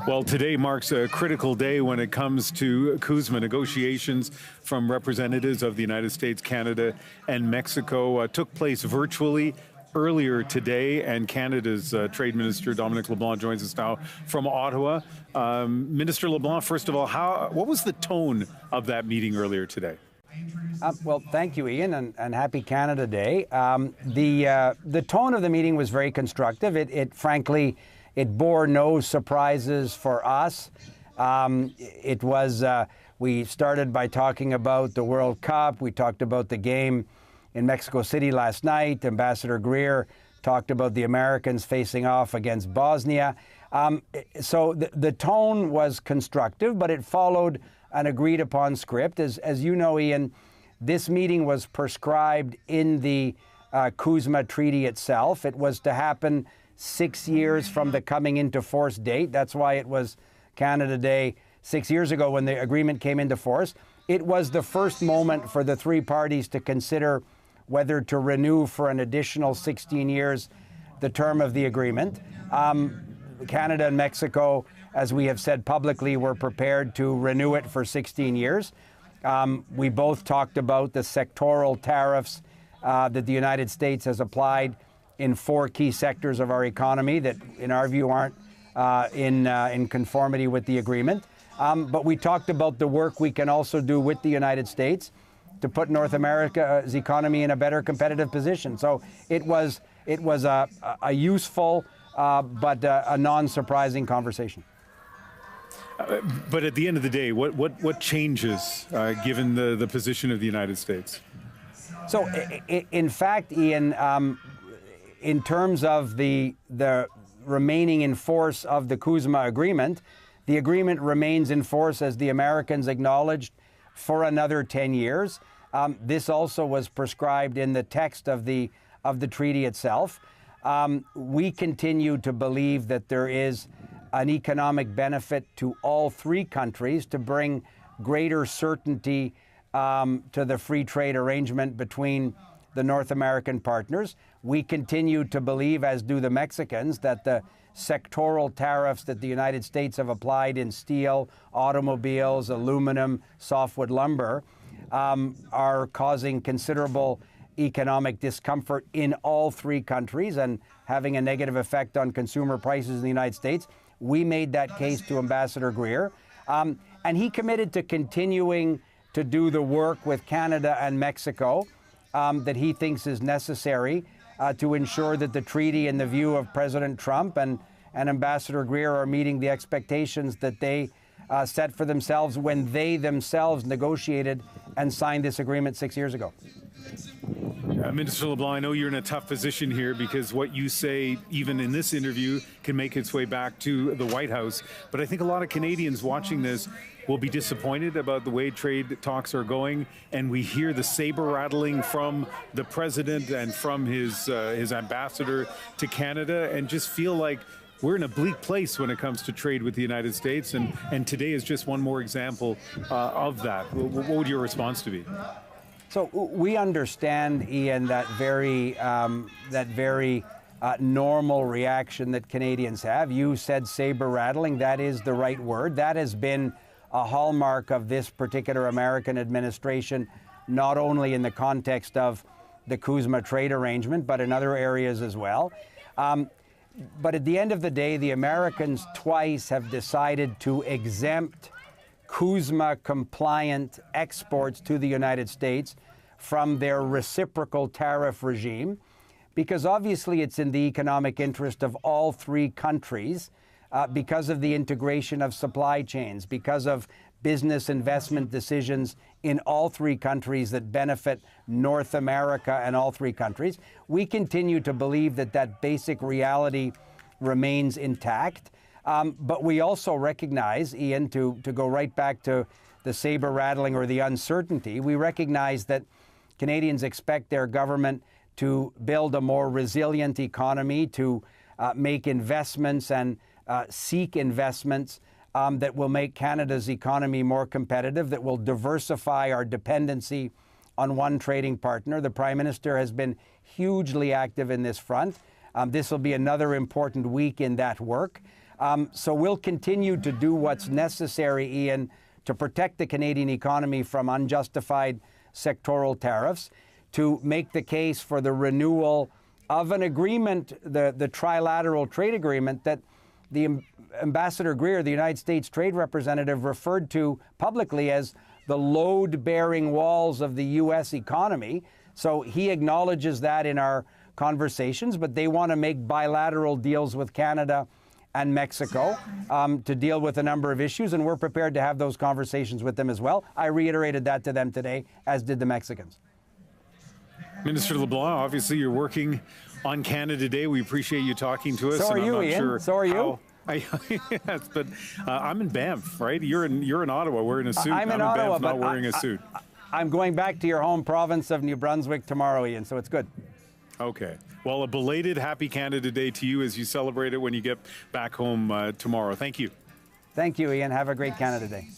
Well, today marks a critical day when it comes to CUSMA negotiations from representatives of the United States, Canada, and Mexico. Took place virtually earlier today, and Canada's Trade Minister Dominic LeBlanc joins us now from Ottawa. Minister LeBlanc, first of all, what was the tone of that meeting earlier today? Well, thank you, Ian, and happy Canada Day. The tone of the meeting was very constructive. Frankly, it bore no surprises for us. We started by talking about the World Cup. We talked about the game in Mexico City last night. Ambassador Greer talked about the Americans facing off against Bosnia. So the tone was constructive, but it followed an agreed upon script. As you know, Ian, this meeting was prescribed in the CUSMA treaty itself. It was to happen 6 years from the coming into force date. That's why it was Canada Day 6 years ago when the agreement came into force. It was the first moment for the three parties to consider whether to renew for an additional 16 years the term of the agreement. Canada and Mexico, as we have said publicly, were prepared to renew it for 16 years. We both talked about the sectoral tariffs that the United States has applied in 4 key sectors of our economy that, in our view, aren't in conformity with the agreement. But we talked about the work we can also do with the United States to put North America's economy in a better competitive position. So it was a useful but a non-surprising conversation. But at the end of the day, what changes given the position of the United States? So, in fact, Ian, in terms of the remaining in force of the CUSMA agreement, the agreement remains in force, as the Americans acknowledged, for another 10 years. This also was prescribed in the text of the treaty itself. We continue to believe that there is an economic benefit to all 3 countries to bring greater certainty to the free trade arrangement between the North American partners. We continue to believe, as do the Mexicans, that the sectoral tariffs that the United States have applied in steel, automobiles, aluminum, softwood lumber are causing considerable economic discomfort in all 3 countries and having a negative effect on consumer prices in the United States. We made that case to Ambassador Greer, and he committed to continuing to do the work with Canada and Mexico that he thinks is necessary to ensure that the treaty, in the view of President Trump and Ambassador Greer, are meeting the expectations that they set for themselves when they themselves negotiated and signed this agreement 6 years ago. Minister LeBlanc, I know you're in a tough position here because what you say, even in this interview, can make its way back to the White House. But I think a lot of Canadians watching this will be disappointed about the way trade talks are going. And we hear the saber rattling from the president and from his ambassador to Canada, and just feel like we're in a bleak place when it comes to trade with the United States. And today is just one more example of that. What would your response to be? So we understand, Ian, that very normal reaction that Canadians have. You said saber rattling. That is the right word. That has been a hallmark of this particular American administration, not only in the context of the CUSMA trade arrangement, but in other areas as well. But at the end of the day, the Americans twice have decided to exempt CUSMA-compliant exports to the United States from their reciprocal tariff regime, because obviously it's in the economic interest of all 3 countries because of the integration of supply chains, because of business investment decisions in all 3 countries that benefit North America and all 3 countries. We continue to believe that that basic reality remains intact. But we also recognize, Ian, to go right back to the saber rattling or the uncertainty, we recognize that Canadians expect their government to build a more resilient economy, to make investments and seek investments that will make Canada's economy more competitive, that will diversify our dependency on one trading partner. The Prime Minister has been hugely active in this front. This will be another important week in that work. So we'll continue to do what's necessary, Ian, to protect the Canadian economy from unjustified sectoral tariffs, to make the case for the renewal of an agreement, the trilateral trade agreement that the Ambassador Greer, the United States Trade Representative, referred to publicly as the load-bearing walls of the U.S. economy. So he acknowledges that in our conversations, but they want to make bilateral deals with Canada and Mexico to deal with a number of issues, and we're prepared to have those conversations with them as well. I reiterated that to them today, as did the Mexicans. Minister LeBlanc, obviously you're working on Canada Day. We appreciate you talking to us. So are you, Ian. So are you. Yes, but I'm in Banff, right? You're in Ottawa. We're in a suit. I'm in Ottawa, Banff, not wearing a suit. I'm going back to your home province of New Brunswick tomorrow, Ian, so it's good. Okay. Well, a belated Happy Canada Day to you as you celebrate it when you get back home tomorrow. Thank you. Thank you, Ian. Have a great Canada Day.